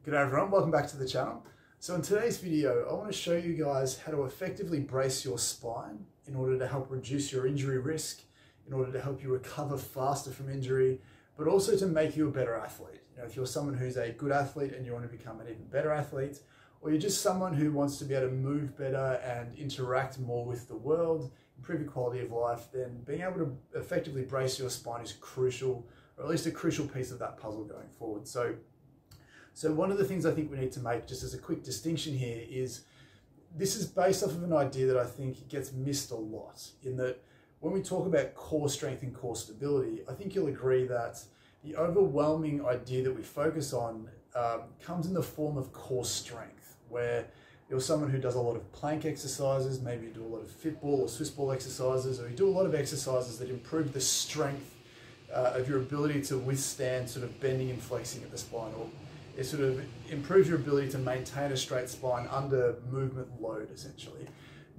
G'day everyone, welcome back to the channel. So in today's video, I want to show you guys how to effectively brace your spine in order to help reduce your injury risk, in order to help you recover faster from injury, but also to make you a better athlete. You know, if you're someone who's a good athlete and you want to become an even better athlete, or you're just someone who wants to be able to move better and interact more with the world, improve your quality of life, then being able to effectively brace your spine is crucial, or at least a crucial piece of that puzzle going forward. So one of the things I think we need to make, just as a quick distinction here, is this is based off of an idea that I think gets missed a lot, in that when we talk about core strength and core stability, I think you'll agree that the overwhelming idea that we focus on comes in the form of core strength, where you're someone who does a lot of plank exercises, maybe you do a lot of fit ball or Swiss ball exercises, or you do a lot of exercises that improve the strength of your ability to withstand sort of bending and flexing at the spine, or it sort of improves your ability to maintain a straight spine under movement load, essentially.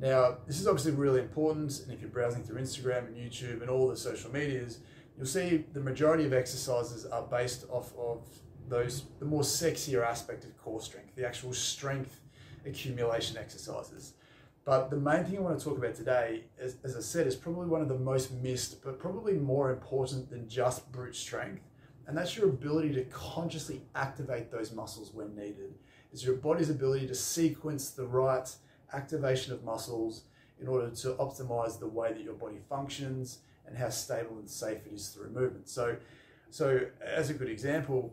Now, this is obviously really important, and if you're browsing through Instagram and YouTube and all the social medias, you'll see the majority of exercises are based off of the more sexier aspect of core strength, the actual strength accumulation exercises. But the main thing I want to talk about today, as I said, is probably one of the most missed, but probably more important than just brute strength. And that's your ability to consciously activate those muscles when needed. It's your body's ability to sequence the right activation of muscles in order to optimize the way that your body functions and how stable and safe it is through movement. So as a good example,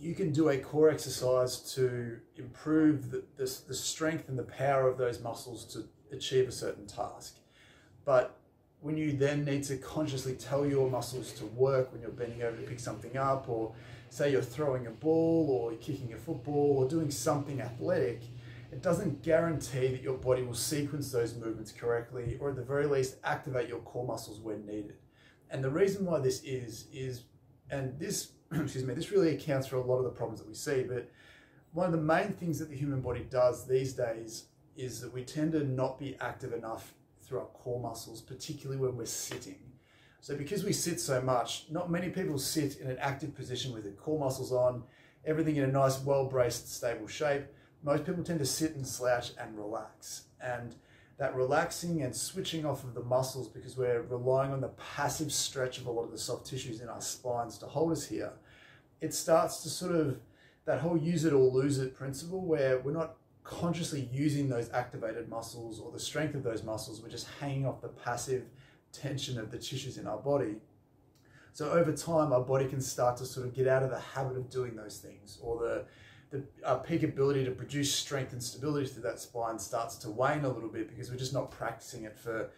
you can do a core exercise to improve the strength and the power of those muscles to achieve a certain task. But when you then need to consciously tell your muscles to work when you're bending over to pick something up, or say you're throwing a ball or you're kicking a football or doing something athletic, it doesn't guarantee that your body will sequence those movements correctly, or at the very least activate your core muscles when needed. And the reason why this is, and this, excuse me, this really accounts for a lot of the problems that we see, but one of the main things that the human body does these days is that we tend to not be active enough through our core muscles, particularly when we're sitting. So because we sit so much, not many people sit in an active position with their core muscles on, everything in a nice, well-braced, stable shape. Most people tend to sit and slouch and relax. And that relaxing and switching off of the muscles, because we're relying on the passive stretch of a lot of the soft tissues in our spines to hold us here, it starts to sort of, that whole use it or lose it principle, where we're not consciously using those activated muscles or the strength of those muscles, we're just hanging off the passive tension of the tissues in our body. So over time, our body can start to sort of get out of the habit of doing those things, or our peak ability to produce strength and stability through that spine starts to wane a little bit, because we're just not practicing it for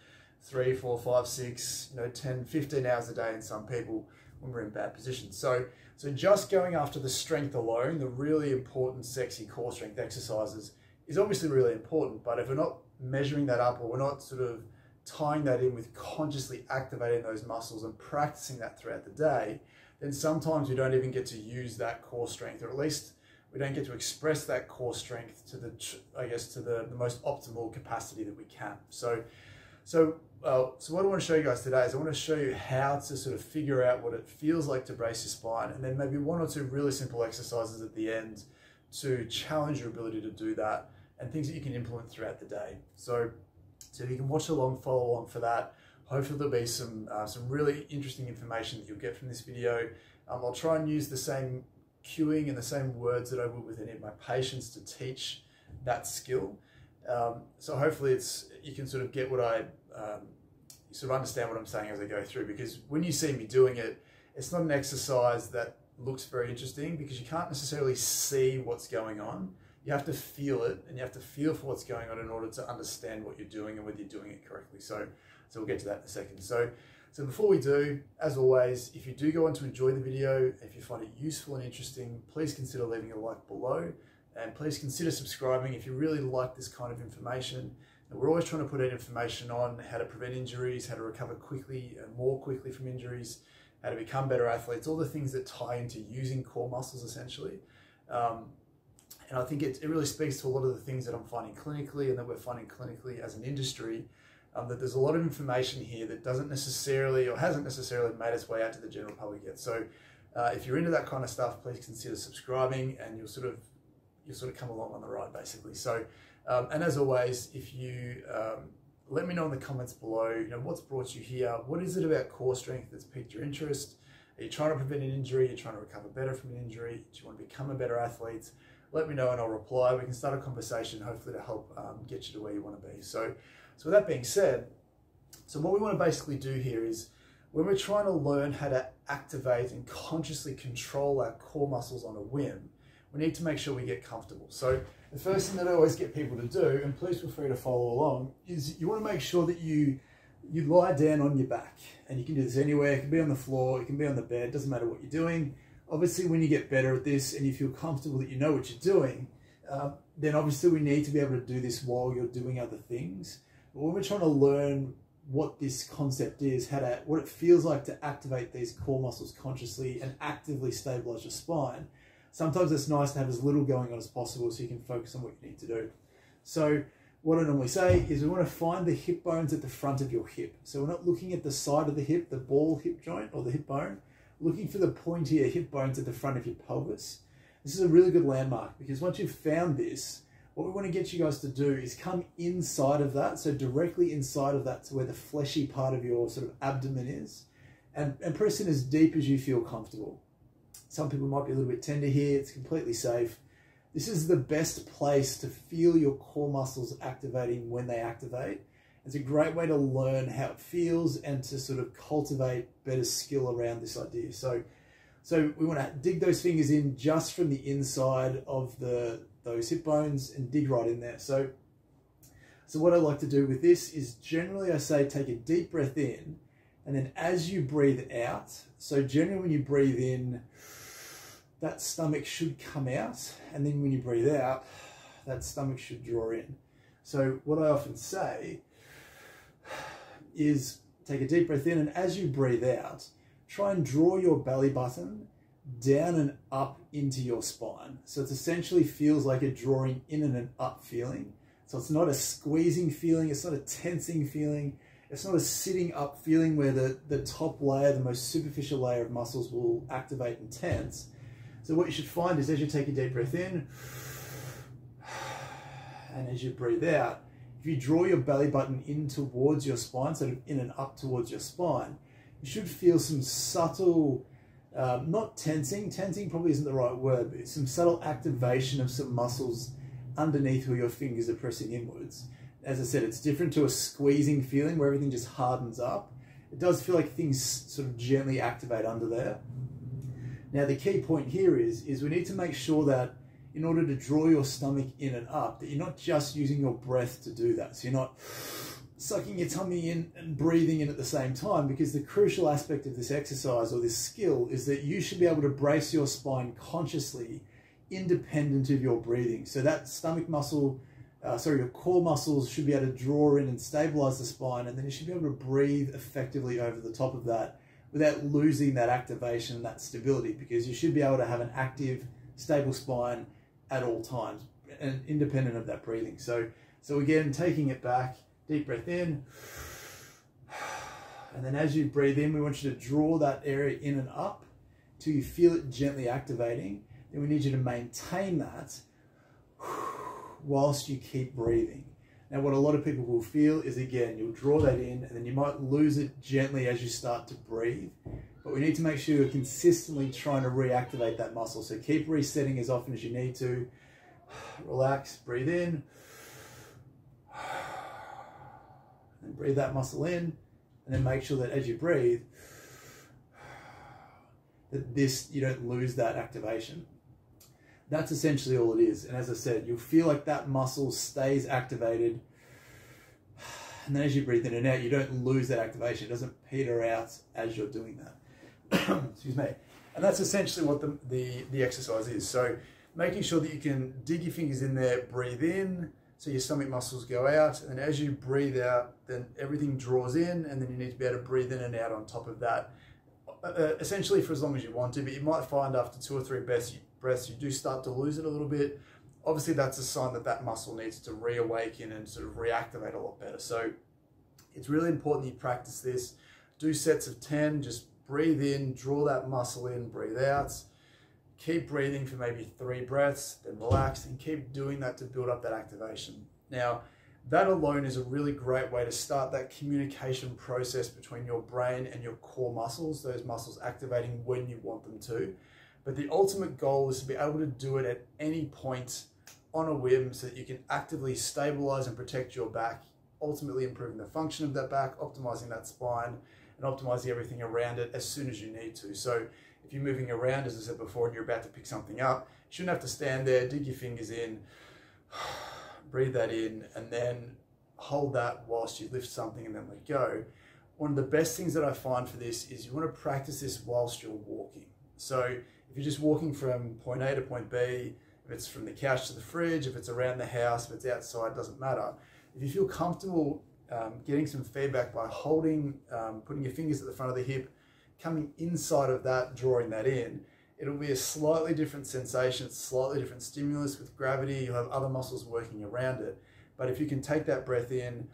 3, 4, 5, 6, 10, 15 hours a day in some people when we're in bad positions. So just going after the strength alone, the really important, sexy core strength exercises, is obviously really important. But if we're not measuring that up, or we're not sort of tying that in with consciously activating those muscles and practicing that throughout the day, then sometimes we don't even get to use that core strength, or at least we don't get to express that core strength to the most optimal capacity that we can. So what I want to show you guys today is I want to show you how to sort of figure out what it feels like to brace your spine, and then maybe 1 or 2 really simple exercises at the end to challenge your ability to do that, and things that you can implement throughout the day. So if you can watch along, follow along for that. Hopefully there'll be some really interesting information that you'll get from this video. I'll try and use the same cueing and the same words that I would with any of my patients to teach that skill. So hopefully you can sort of get what sort of understand what I'm saying as I go through, because when you see me doing it, it's not an exercise that looks very interesting, because you can't necessarily see what's going on. You have to feel it, and you have to feel for what's going on in order to understand what you're doing and whether you're doing it correctly. So we'll get to that in a second. So before we do, as always, if you do go on to enjoy the video, if you find it useful and interesting, please consider leaving a like below, and please consider subscribing if you really like this kind of information. And we're always trying to put out information on how to prevent injuries, how to recover quickly and more quickly from injuries, how to become better athletes, all the things that tie into using core muscles essentially. And I think it really speaks to a lot of the things that I'm finding clinically, and that we're finding clinically as an industry, that there's a lot of information here that doesn't necessarily, or hasn't necessarily made its way out to the general public yet. So if you're into that kind of stuff, please consider subscribing, and you'll sort of you'll sort of come along on the ride basically. So, and as always, if you let me know in the comments below, you know, what's brought you here? What is it about core strength that's piqued your interest? Are you trying to prevent an injury? Are you trying to recover better from an injury? Do you want to become a better athlete? Let me know and I'll reply. We can start a conversation, hopefully to help get you to where you want to be. So with that being said, so what we want to basically do here is when we're trying to learn how to activate and consciously control our core muscles on a whim, we need to make sure we get comfortable. So the first thing that I always get people to do, and please feel free to follow along, is you want to make sure that you lie down on your back. And you can do this anywhere. It can be on the floor, it can be on the bed, doesn't matter what you're doing. Obviously, when you get better at this and you feel comfortable that you know what you're doing, then obviously we need to be able to do this while you're doing other things. But when we're trying to learn what this concept is, what it feels like to activate these core muscles consciously and actively stabilize your spine, sometimes it's nice to have as little going on as possible so you can focus on what you need to do. So what I normally say is we want to find the hip bones at the front of your hip. So we're not looking at the side of the hip, the ball hip joint or the hip bone, looking for the pointier hip bones at the front of your pelvis. This is a really good landmark because once you've found this, what we want to get you guys to do is come inside of that, so directly inside of that to where the fleshy part of your sort of abdomen is, and press in as deep as you feel comfortable. Some people might be a little bit tender here, it's completely safe. This is the best place to feel your core muscles activating when they activate. It's a great way to learn how it feels and to sort of cultivate better skill around this idea. So we want to dig those fingers in just from the inside of those hip bones and dig right in there. So what I like to do with this is generally I say take a deep breath in, and then as you breathe out, so generally when you breathe in, that stomach should come out, and then when you breathe out, that stomach should draw in. So what I often say is take a deep breath in, and as you breathe out, try and draw your belly button down and up into your spine. So it essentially feels like a drawing in and an up feeling. So it's not a squeezing feeling, it's not a tensing feeling, it's not a sitting up feeling where the top layer, the most superficial layer of muscles will activate and tense. So what you should find is as you take a deep breath in, and as you breathe out, if you draw your belly button in towards your spine, sort of in and up towards your spine, you should feel some subtle, not tensing probably isn't the right word, but some subtle activation of some muscles underneath where your fingers are pressing inwards. As I said, it's different to a squeezing feeling where everything just hardens up. It does feel like things sort of gently activate under there. Now the key point here is we need to make sure that in order to draw your stomach in and up, that you're not just using your breath to do that. So you're not sucking your tummy in and breathing in at the same time, because the crucial aspect of this exercise or this skill is that you should be able to brace your spine consciously independent of your breathing. So that stomach muscle, your core muscles should be able to draw in and stabilize the spine, and then you should be able to breathe effectively over the top of that without losing that activation and that stability, because you should be able to have an active, stable spine at all times and independent of that breathing. So again, taking it back, deep breath in, and then as you breathe in, we want you to draw that area in and up till you feel it gently activating. Then we need you to maintain that whilst you keep breathing. Now what a lot of people will feel is, again, you'll draw that in and then you might lose it gently as you start to breathe. But we need to make sure you're consistently trying to reactivate that muscle. So keep resetting as often as you need to. Relax, breathe in. And breathe that muscle in. And then make sure that as you breathe, that you don't lose that activation. That's essentially all it is. And as I said, you'll feel like that muscle stays activated. And then as you breathe in and out, you don't lose that activation. It doesn't peter out as you're doing that. Excuse me. And that's essentially what the exercise is. So making sure that you can dig your fingers in there, breathe in, so your stomach muscles go out. And then as you breathe out, then everything draws in, and then you need to be able to breathe in and out on top of that. Essentially for as long as you want to, but you might find after 2 or 3 breaths you do start to lose it a little bit. Obviously that's a sign that that muscle needs to reawaken and sort of reactivate a lot better. So it's really important that you practice this. Do sets of 10, just breathe in, draw that muscle in, breathe out. Keep breathing for maybe 3 breaths, then relax, and keep doing that to build up that activation. Now, that alone is a really great way to start that communication process between your brain and your core muscles, those muscles activating when you want them to. But the ultimate goal is to be able to do it at any point on a whim so that you can actively stabilize and protect your back, ultimately improving the function of that back, optimizing that spine, and optimizing everything around it as soon as you need to. So if you're moving around, as I said before, and you're about to pick something up, you shouldn't have to stand there, dig your fingers in, breathe that in, and then hold that whilst you lift something and then let go. One of the best things that I find for this is you want to practice this whilst you're walking. So if you're just walking from point A to point B, if it's from the couch to the fridge, if it's around the house, if it's outside, doesn't matter. If you feel comfortable getting some feedback by holding, putting your fingers at the front of the hip, coming inside of that, drawing that in, it'll be a slightly different sensation, it's slightly different stimulus with gravity, you'll have other muscles working around it. But if you can take that breath in,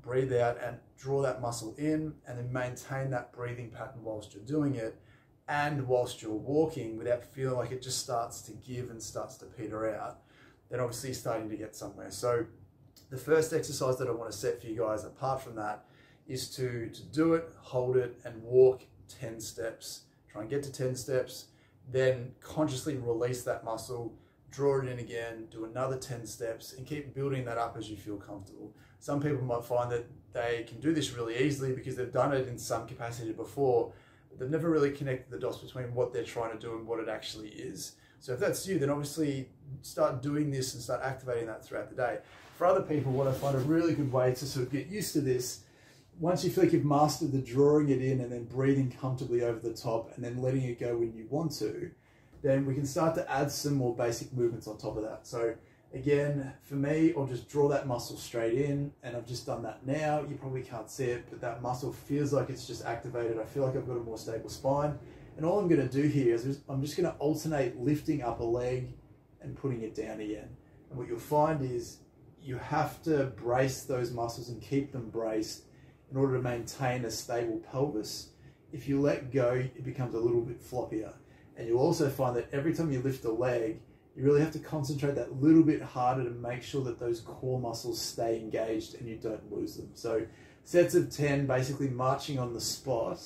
breathe out and draw that muscle in, and then maintain that breathing pattern whilst you're doing it, and whilst you're walking without feeling like it just starts to give and starts to peter out, then obviously you're starting to get somewhere. So the first exercise that I want to set for you guys, apart from that, is to do it, hold it, and walk 10 steps. Try and get to 10 steps, then consciously release that muscle, draw it in again, do another 10 steps, and keep building that up as you feel comfortable. Some people might find that they can do this really easily because they've done it in some capacity before, but they've never really connected the dots between what they're trying to do and what it actually is. So if that's you, then obviously start doing this and start activating that throughout the day. For other people, what I find a really good way to sort of get used to this, once you feel like you've mastered the drawing it in and then breathing comfortably over the top and then letting it go when you want to, then we can start to add some more basic movements on top of that. So again, for me, I'll just draw that muscle straight in, and I've just done that now. You probably can't see it, but that muscle feels like it's just activated. I feel like I've got a more stable spine. And all I'm going to do here is I'm just going to alternate lifting up a leg and putting it down again. And what you'll find is you have to brace those muscles and keep them braced in order to maintain a stable pelvis. If you let go, it becomes a little bit floppier. And you'll also find that every time you lift a leg, you really have to concentrate that little bit harder to make sure that those core muscles stay engaged and you don't lose them. So sets of 10, basically marching on the spot,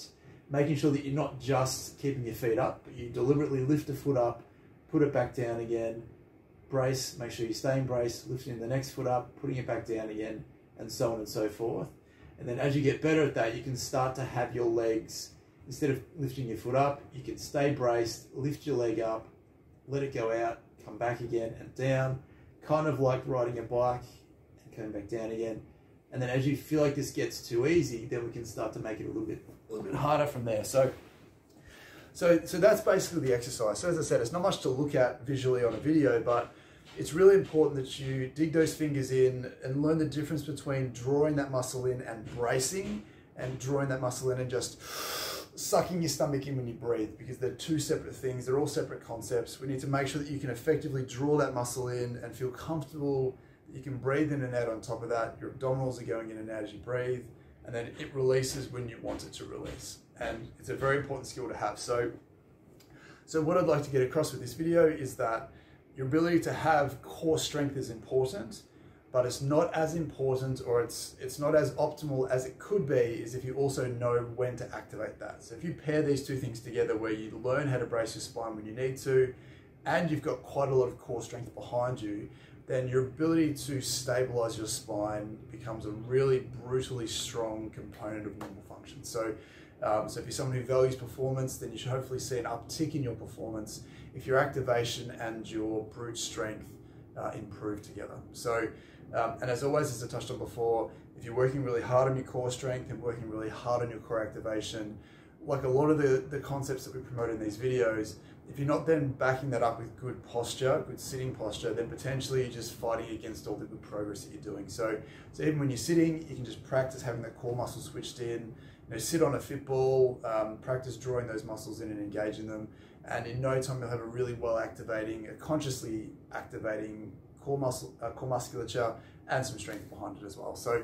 making sure that you're not just keeping your feet up, but you deliberately lift a foot up, put it back down again, brace, make sure you're staying braced, lifting the next foot up, putting it back down again, and so on and so forth. And then as you get better at that, you can start to have your legs, instead of lifting your foot up, you can stay braced, lift your leg up, let it go out, come back again and down, kind of like riding a bike and coming back down again. And then as you feel like this gets too easy, then we can start to make it a little bit harder from there. So that's basically the exercise. So as I said, it's not much to look at visually on a video, but it's really important that you dig those fingers in and learn the difference between drawing that muscle in and bracing, and drawing that muscle in and just sucking your stomach in when you breathe, because they're two separate things. They're all separate concepts. We need to make sure that you can effectively draw that muscle in and feel comfortable that you can breathe in and out on top of that. Your abdominals are going in and out as you breathe, and then it releases when you want it to release. And it's a very important skill to have. So what I'd like to get across with this video is that your ability to have core strength is important, but it's not as important, or it's not as optimal as it could be, is if you also know when to activate that. So if you pair these two things together, where you learn how to brace your spine when you need to, and you've got quite a lot of core strength behind you, then your ability to stabilize your spine becomes a really brutally strong component of normal function. So if you're someone who values performance, then you should hopefully see an uptick in your performance if your activation and your brute strength improve together. So, and as always, as I touched on before, if you're working really hard on your core strength and working really hard on your core activation, like a lot of the concepts that we promote in these videos, if you're not then backing that up with good posture, good sitting posture, then potentially you're just fighting against all the good progress that you're doing. So even when you're sitting, you can just practice having that core muscle switched in. Sit on a fit ball, practice drawing those muscles in and engaging them, and in no time you'll have a really well activating, consciously activating core musculature and some strength behind it as well. So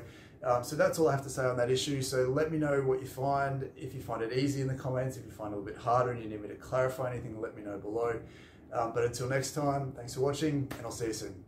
So that's all I have to say on that issue. So let me know what you find. If you find it easy in the comments, if you find it a little bit harder and you need me to clarify anything, let me know below. But until next time, thanks for watching and I'll see you soon.